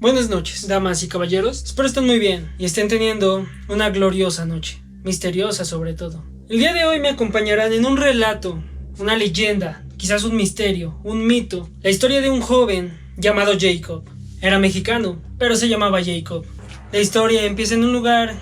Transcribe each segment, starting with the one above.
Buenas noches, damas y caballeros. Espero estén muy bien y estén teniendo una gloriosa noche, misteriosa sobre todo. El día de hoy me acompañarán en un relato, una leyenda, quizás un misterio, un mito, la historia de un joven llamado Jacob. Era mexicano, pero se llamaba Jacob. La historia empieza en un lugar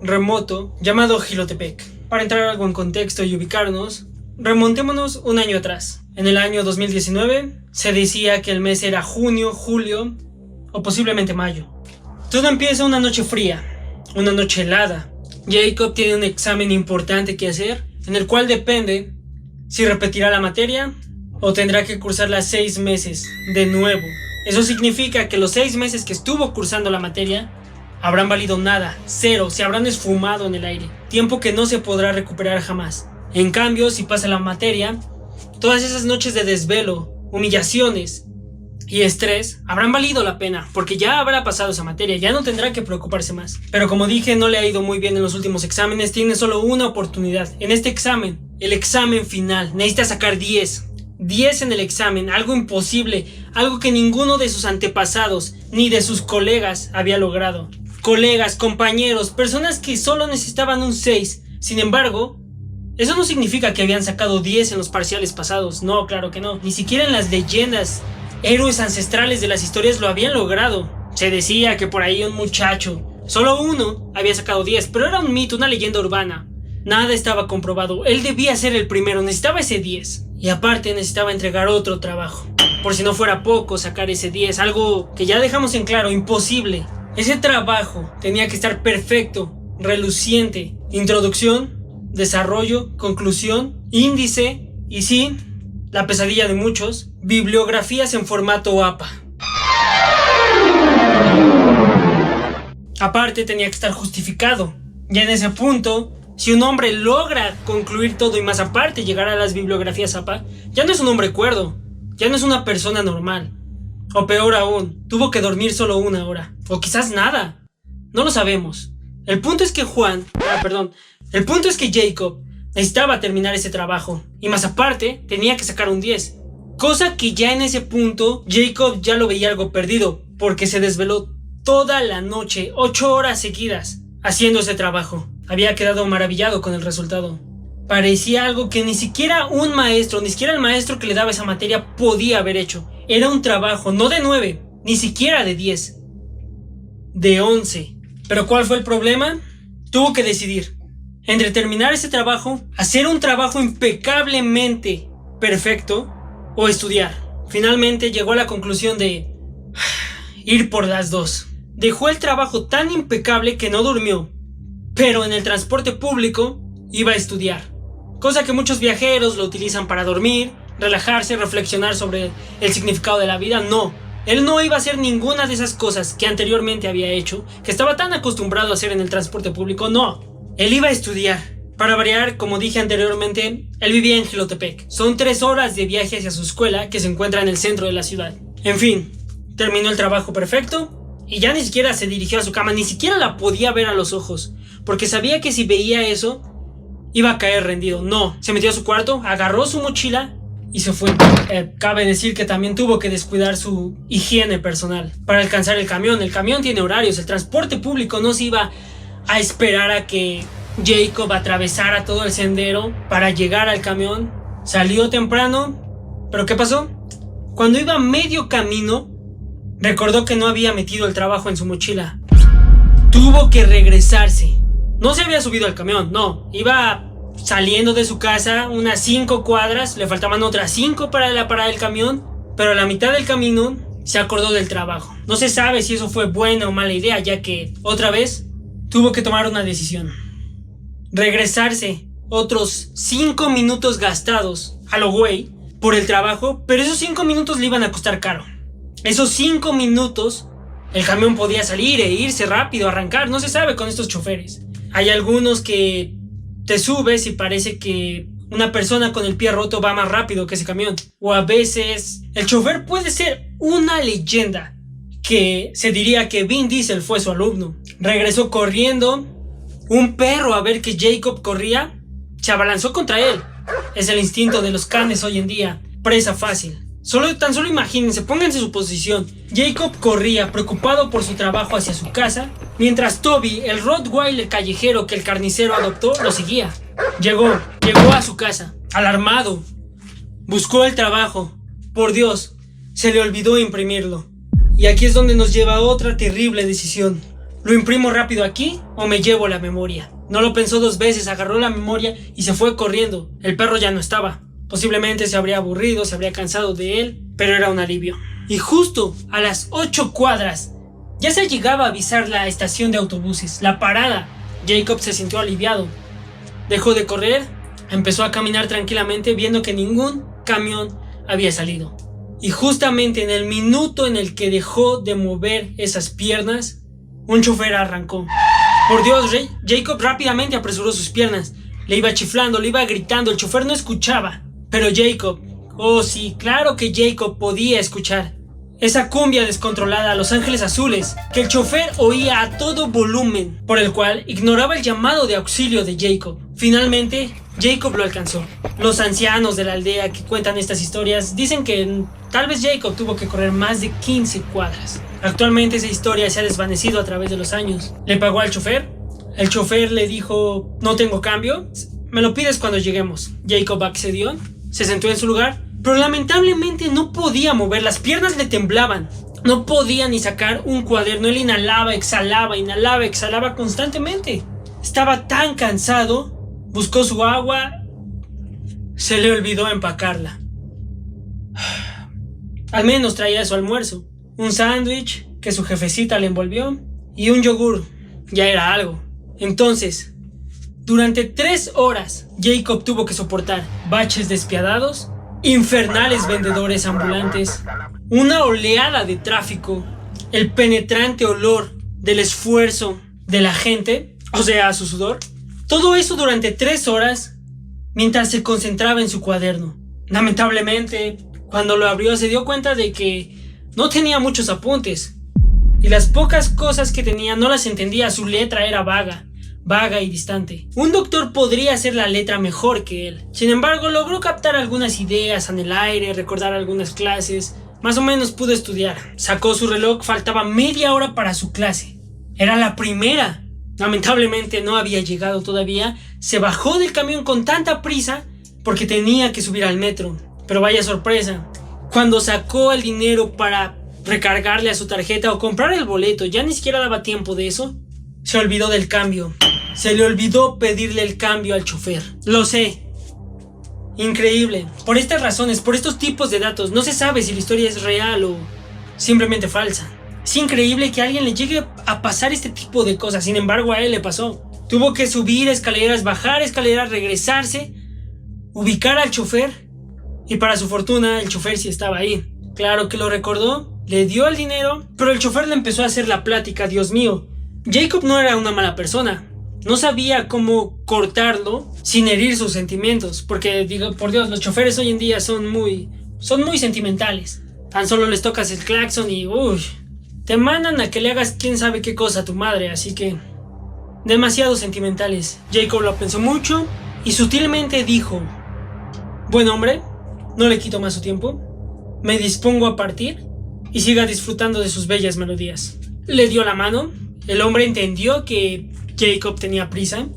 remoto llamado Jilotepec. Para entrar algo en contexto y ubicarnos, remontémonos un año atrás. En el año 2019 se decía que el mes era junio, julio o posiblemente mayo. Todo empieza una noche fría, una noche helada. Jacob tiene un examen importante que hacer, en el cual depende si repetirá la materia o tendrá que cursarla 6 meses de nuevo. Eso significa que los 6 meses que estuvo cursando la materia habrán valido nada, cero, se habrán esfumado en el aire, tiempo que no se podrá recuperar jamás. En cambio, si pasa la materia, todas esas noches de desvelo, humillaciones y estrés habrán valido la pena, porque ya habrá pasado esa materia, ya no tendrá que preocuparse más. Pero como dije, no le ha ido muy bien en los últimos exámenes, tiene solo una oportunidad. En este examen, el examen final, necesita sacar 10 en el examen, algo imposible, algo que ninguno de sus antepasados ni de sus colegas había logrado. Colegas, compañeros, personas que solo necesitaban un 6. Sin embargo, eso no significa que habían sacado 10 en los parciales pasados. No, claro que no. Ni siquiera en las leyendas, héroes ancestrales de las historias lo habían logrado. Se decía que por ahí un muchacho, solo uno, había sacado 10, pero era un mito, una leyenda urbana. Nada estaba comprobado. Él debía ser el primero, necesitaba ese 10. Y aparte necesitaba entregar otro trabajo. Por si no fuera poco sacar ese 10, algo que ya dejamos en claro, imposible. Ese trabajo tenía que estar perfecto, reluciente. Introducción, desarrollo, conclusión, índice y sí, la pesadilla de muchos, bibliografías en formato APA. Aparte tenía que estar justificado. Ya en ese punto, si un hombre logra concluir todo y más aparte llegar a las bibliografías APA, ya no es un hombre cuerdo, ya no es una persona normal. O peor aún, tuvo que dormir solo 1 hora. O quizás nada. No lo sabemos. El punto es que El punto es que Jacob necesitaba terminar ese trabajo. Y más aparte, tenía que sacar un 10. Cosa que ya en ese punto, Jacob ya lo veía algo perdido. Porque se desveló toda la noche, 8 horas seguidas, haciendo ese trabajo. Había quedado maravillado con el resultado. Parecía algo que ni siquiera un maestro, ni siquiera el maestro que le daba esa materia podía haber hecho. Era un trabajo no de 9, ni siquiera de 10, de 11. ¿Pero cuál fue el problema? Tuvo que decidir entre terminar ese trabajo, hacer un trabajo impecablemente perfecto o estudiar. Finalmente llegó a la conclusión de ir por las dos. Dejó el trabajo tan impecable que no durmió, pero en el transporte público iba a estudiar. Cosa que muchos viajeros lo utilizan para dormir, relajarse, reflexionar sobre el significado de la vida. No, él no iba a hacer ninguna de esas cosas que anteriormente había hecho, que estaba tan acostumbrado a hacer en el transporte público. No, él iba a estudiar. Para variar, como dije anteriormente, él vivía en Jilotepec. Son 3 horas de viaje hacia su escuela, que se encuentra en el centro de la ciudad. En fin, terminó el trabajo perfecto y ya ni siquiera se dirigió a su cama, ni siquiera la podía ver a los ojos, porque sabía que si veía eso iba a caer rendido. No, se metió a su cuarto, agarró su mochila y se fue. Cabe decir que también tuvo que descuidar su higiene personal para alcanzar el camión. El camión tiene horarios, el transporte público no se iba a esperar a que Jacob atravesara todo el sendero para llegar al camión. Salió temprano, pero ¿qué pasó? Cuando iba a medio camino, recordó que no había metido el trabajo en su mochila. Tuvo que regresarse. No se había subido al camión, no. Iba saliendo de su casa unas 5 cuadras, le faltaban otras 5 para la parada del camión, pero a la mitad del camino se acordó del trabajo. No se sabe si eso fue buena o mala idea, ya que otra vez tuvo que tomar una decisión. Regresarse otros 5 minutos gastados a lo güey por el trabajo, pero esos 5 minutos le iban a costar caro. Esos 5 minutos el camión podía salir e irse rápido, arrancar, no se sabe con estos choferes. Hay algunos que te subes y parece que una persona con el pie roto va más rápido que ese camión. O a veces el chofer puede ser una leyenda, que se diría que Vin Diesel fue su alumno. Regresó corriendo. Un perro, a ver que Jacob corría, se abalanzó contra él. Es el instinto de los canes hoy en día, presa fácil. Tan solo imagínense, pónganse en su posición. Jacob corría preocupado por su trabajo hacia su casa, mientras Toby, el Rottweiler callejero que el carnicero adoptó, lo seguía. Llegó a su casa, alarmado. Buscó el trabajo. Por Dios, se le olvidó imprimirlo. Y aquí es donde nos lleva a otra terrible decisión. ¿Lo imprimo rápido aquí o me llevo la memoria? No lo pensó dos veces, agarró la memoria y se fue corriendo. El perro ya no estaba. Posiblemente se habría aburrido, se habría cansado de él, pero era un alivio. Y justo a las 8 cuadras, ya se llegaba a avisar la estación de autobuses, la parada. Jacob se sintió aliviado. Dejó de correr, empezó a caminar tranquilamente viendo que ningún camión había salido. Y justamente en el minuto en el que dejó de mover esas piernas, un chofer arrancó. Por Dios, Jacob rápidamente apresuró sus piernas. Le iba chiflando, le iba gritando, el chofer no escuchaba. Pero Jacob, oh sí, claro que Jacob podía escuchar esa cumbia descontrolada a Los Ángeles Azules, que el chofer oía a todo volumen, por el cual ignoraba el llamado de auxilio de Jacob. Finalmente, Jacob lo alcanzó. Los ancianos de la aldea que cuentan estas historias dicen que tal vez Jacob tuvo que correr más de 15 cuadras. Actualmente esa historia se ha desvanecido a través de los años. Le pagó al chofer. El chofer le dijo: no tengo cambio, me lo pides cuando lleguemos. Jacob accedió, se sentó en su lugar, pero lamentablemente no podía mover, las piernas le temblaban. No podía ni sacar un cuaderno, él inhalaba, exhalaba constantemente. Estaba tan cansado, buscó su agua, se le olvidó empacarla. Al menos traía su almuerzo, un sándwich que su jefecita le envolvió y un yogur, ya era algo. Entonces, durante 3 horas, Jacob tuvo que soportar baches despiadados, infernales vendedores ambulantes, una oleada de tráfico, el penetrante olor del esfuerzo de la gente, o sea, su sudor. Todo eso durante 3 horas mientras se concentraba en su cuaderno. Lamentablemente, cuando lo abrió se dio cuenta de que no tenía muchos apuntes y las pocas cosas que tenía no las entendía, su letra era vaga y distante. Un doctor podría hacer la letra mejor que él. Sin embargo, logró captar algunas ideas en el aire, recordar algunas clases. Más o menos pudo estudiar. Sacó su reloj, faltaba media hora para su clase. Era la primera. Lamentablemente no había llegado todavía. Se bajó del camión con tanta prisa porque tenía que subir al metro. Pero vaya sorpresa. Cuando sacó el dinero para recargarle a su tarjeta o comprar el boleto, ya ni siquiera daba tiempo de eso. Se olvidó del cambio. Se le olvidó pedirle el cambio al chofer. Lo sé. Increíble. Por estas razones, por estos tipos de datos, no se sabe si la historia es real o simplemente falsa. Es increíble que a alguien le llegue a pasar este tipo de cosas. Sin embargo, a él le pasó. Tuvo que subir escaleras, bajar escaleras, regresarse, ubicar al chofer. Y para su fortuna, el chofer sí estaba ahí. Claro que lo recordó, le dio el dinero, pero el chofer le empezó a hacer la plática. Dios mío. Jacob no era una mala persona. No sabía cómo cortarlo sin herir sus sentimientos. Porque, digo, por Dios, los choferes hoy en día son muy sentimentales. Tan solo les tocas el claxon y te mandan a que le hagas quién sabe qué cosa a tu madre. Así que, demasiado sentimentales. Jacob lo pensó mucho y sutilmente dijo: buen hombre, no le quito más su tiempo. Me dispongo a partir y siga disfrutando de sus bellas melodías. Le dio la mano. El hombre entendió que Jacob tenía prisa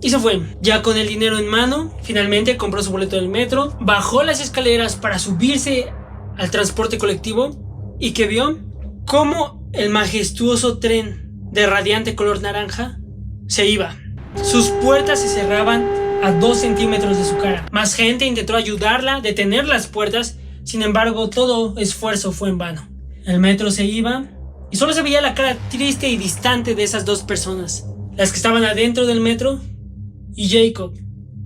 y se fue. Ya con el dinero en mano, finalmente compró su boleto del metro, bajó las escaleras para subirse al transporte colectivo y que vio cómo el majestuoso tren de radiante color naranja se iba. Sus puertas se cerraban a 2 centímetros de su cara. Más gente intentó ayudarla, detener las puertas, sin embargo todo esfuerzo fue en vano. El metro se iba y solo se veía la cara triste y distante de esas 2 personas, las que estaban adentro del metro y Jacob,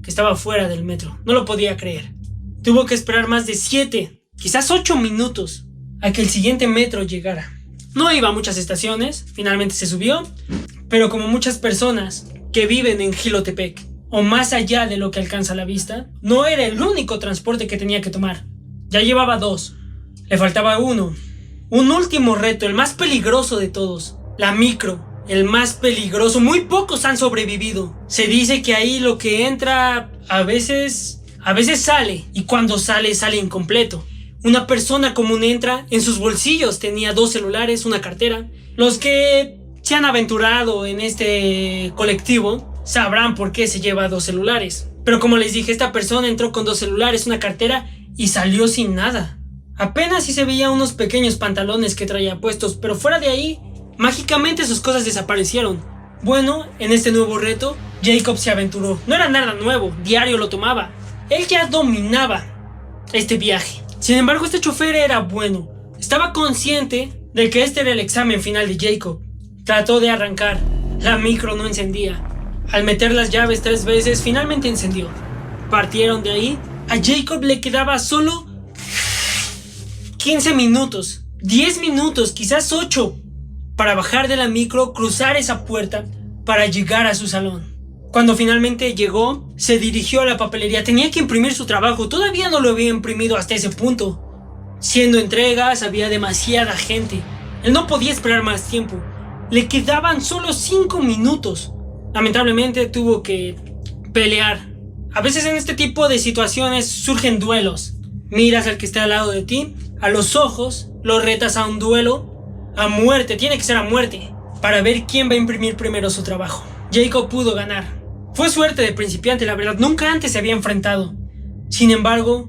que estaba fuera del metro. No lo podía creer. Tuvo que esperar más de 7, quizás 8 minutos a que el siguiente metro llegara. No iba a muchas estaciones, finalmente se subió, pero como muchas personas que viven en Jilotepec o más allá de lo que alcanza la vista, no era el único transporte que tenía que tomar. Ya llevaba 2, le faltaba uno. Un último reto, el más peligroso de todos, la micro, el más peligroso. Muy pocos han sobrevivido. Se dice que ahí lo que entra a veces sale, y cuando sale incompleto. Una persona común entra, en sus bolsillos tenía 2 celulares, una cartera. Los que se han aventurado en este colectivo sabrán por qué se lleva 2 celulares. Pero como les dije, esta persona entró con 2 celulares, una cartera y salió sin nada. Apenas si se veía unos pequeños pantalones que traía puestos, pero fuera de ahí, mágicamente sus cosas desaparecieron. Bueno, en este nuevo reto, Jacob se aventuró. No era nada nuevo, diario lo tomaba. Él ya dominaba este viaje. Sin embargo, este chofer era bueno. Estaba consciente de que este era el examen final de Jacob. Trató de arrancar. La micro no encendía. Al meter las llaves 3 veces, finalmente encendió. Partieron de ahí. A Jacob le quedaba solo 15 minutos, 10 minutos, quizás 8, para bajar de la micro, cruzar esa puerta para llegar a su salón. Cuando finalmente llegó, se dirigió a la papelería. Tenía que imprimir su trabajo. Todavía no lo había imprimido hasta ese punto. Siendo entregas, había demasiada gente. Él no podía esperar más tiempo. Le quedaban solo 5 minutos. Lamentablemente tuvo que pelear. A veces en este tipo de situaciones surgen duelos. Miras al que está al lado de ti, a los ojos, lo retas a un duelo, a muerte, tiene que ser a muerte, para ver quién va a imprimir primero su trabajo. Jacob pudo ganar. Fue suerte de principiante, la verdad, nunca antes se había enfrentado. Sin embargo,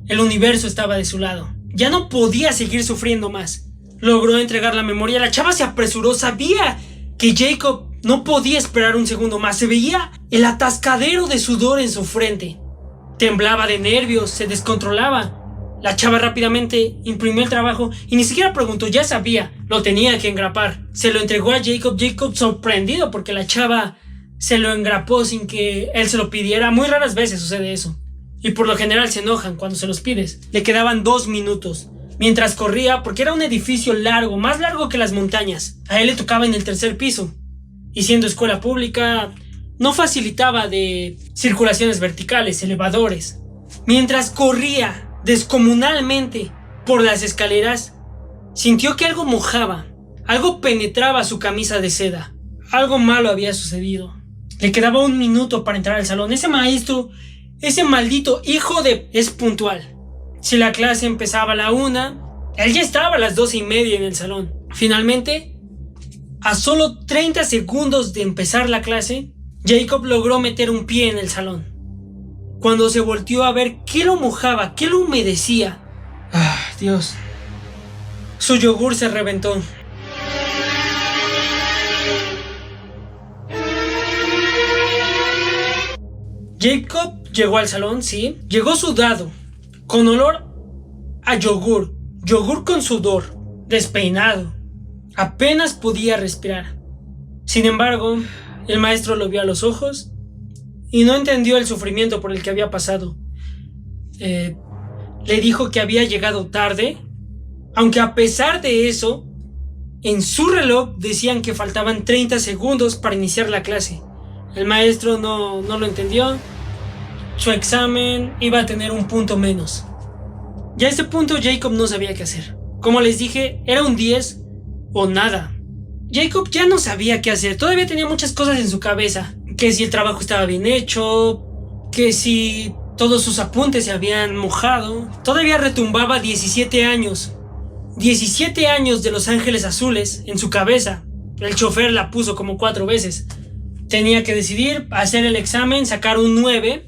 el universo estaba de su lado. Ya no podía seguir sufriendo más. Logró entregar la memoria, la chava se apresuró, sabía que Jacob no podía esperar un segundo más. Se veía el atascadero de sudor en su frente. Temblaba de nervios, se descontrolaba. La chava rápidamente imprimió el trabajo y ni siquiera preguntó, ya sabía, lo tenía que engrapar. Se lo entregó a Jacob. Jacob sorprendido porque la chava se lo engrapó sin que él se lo pidiera. Muy raras veces sucede eso. Y por lo general se enojan cuando se los pides. Le quedaban 2 minutos. Mientras corría, porque era un edificio largo, más largo que las montañas. A él le tocaba en el 3er piso. Y siendo escuela pública, no facilitaba de circulaciones verticales, elevadores. Mientras corría descomunalmente por las escaleras, sintió que algo mojaba, algo penetraba su camisa de seda. Algo malo había sucedido. Le quedaba 1 minuto para entrar al salón. Ese maestro, ese maldito hijo de... es puntual. Si la clase empezaba a la 1, él ya estaba a las 12:30 en el salón. Finalmente, a solo 30 segundos de empezar la clase, Jacob logró meter un pie en el salón. Cuando se volteó a ver qué lo mojaba, qué lo humedecía. ¡Ah, Dios! Su yogur se reventó. Jacob llegó al salón, sí. Llegó sudado, con olor a yogur. Yogur con sudor, despeinado. Apenas podía respirar. Sin embargo, el maestro lo vio a los ojos y no entendió el sufrimiento por el que había pasado. Le dijo que había llegado tarde, aunque a pesar de eso, en su reloj decían que faltaban 30 segundos para iniciar la clase. El maestro no lo entendió. Su examen iba a tener 1 punto menos. Ya a este punto Jacob no sabía qué hacer. Como les dije, era un 10 o nada. Jacob ya no sabía qué hacer. Todavía tenía muchas cosas en su cabeza. Que si el trabajo estaba bien hecho, que si todos sus apuntes se habían mojado. Todavía retumbaba 17 años. 17 años de Los Ángeles Azules en su cabeza. El chofer la puso como 4 veces. Tenía que decidir hacer el examen, sacar un 9,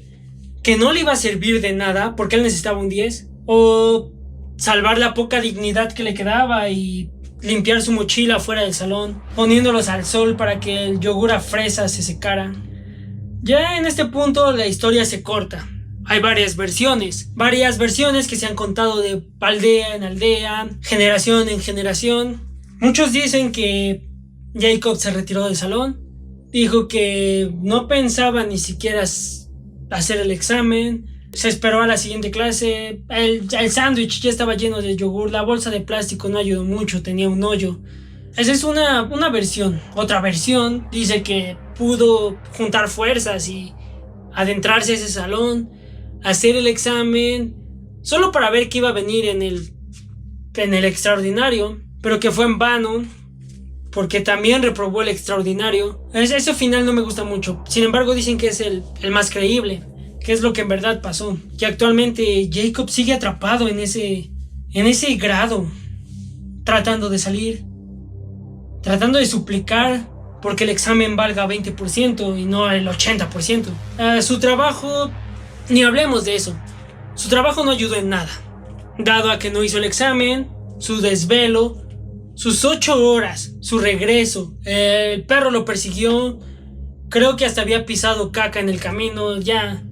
que no le iba a servir de nada porque él necesitaba un 10, o salvar la poca dignidad que le quedaba y limpiar su mochila fuera del salón, poniéndolos al sol para que el yogur a fresa se secara. Ya en este punto la historia se corta. Hay varias versiones que se han contado de aldea en aldea, generación en generación. Muchos dicen que Jacob se retiró del salón, dijo que no pensaba ni siquiera hacer el examen, se esperó a la siguiente clase, el sándwich ya estaba lleno de yogur, la bolsa de plástico no ayudó mucho, tenía un hoyo. Esa es una versión. Otra versión dice que pudo juntar fuerzas y adentrarse a ese salón, hacer el examen, solo para ver qué iba a venir en el extraordinario, pero que fue en vano, porque también reprobó el extraordinario. Ese final no me gusta mucho. Sin embargo, dicen que es el más creíble, que es lo que en verdad pasó, que actualmente Jacob sigue atrapado en ese en ese grado, tratando de salir, tratando de suplicar porque el examen valga 20% y no el 80%. Su trabajo, ni hablemos de eso. Su trabajo no ayudó en nada, dado a que no hizo el examen, su desvelo, sus 8 horas, su regreso, el perro lo persiguió, creo que hasta había pisado caca en el camino. Ya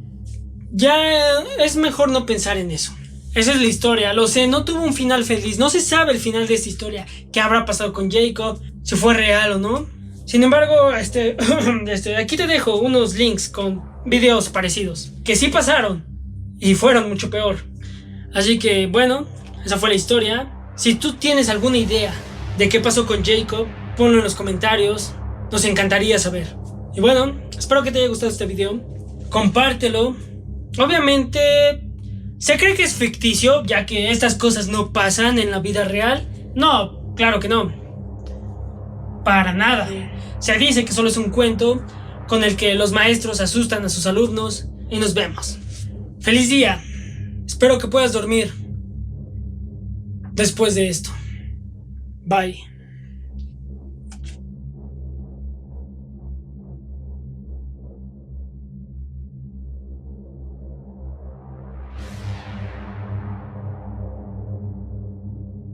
es mejor no pensar en eso. Esa es la historia, lo sé, no tuvo un final feliz, no se sabe el final de esta historia, qué habrá pasado con Jacob, si fue real o no. Sin embargo, aquí te dejo unos links con videos parecidos, que sí pasaron, y fueron mucho peor. Así que, bueno, esa fue la historia. Si tú tienes alguna idea de qué pasó con Jacob, ponlo en los comentarios, nos encantaría saber. Y bueno, espero que te haya gustado este video, compártelo. Obviamente, se cree que es ficticio, ya que estas cosas no pasan en la vida real. No, claro que no. Para nada. Se dice que solo es un cuento con el que los maestros asustan a sus alumnos y nos vemos. ¡Feliz día! Espero que puedas dormir después de esto. Bye.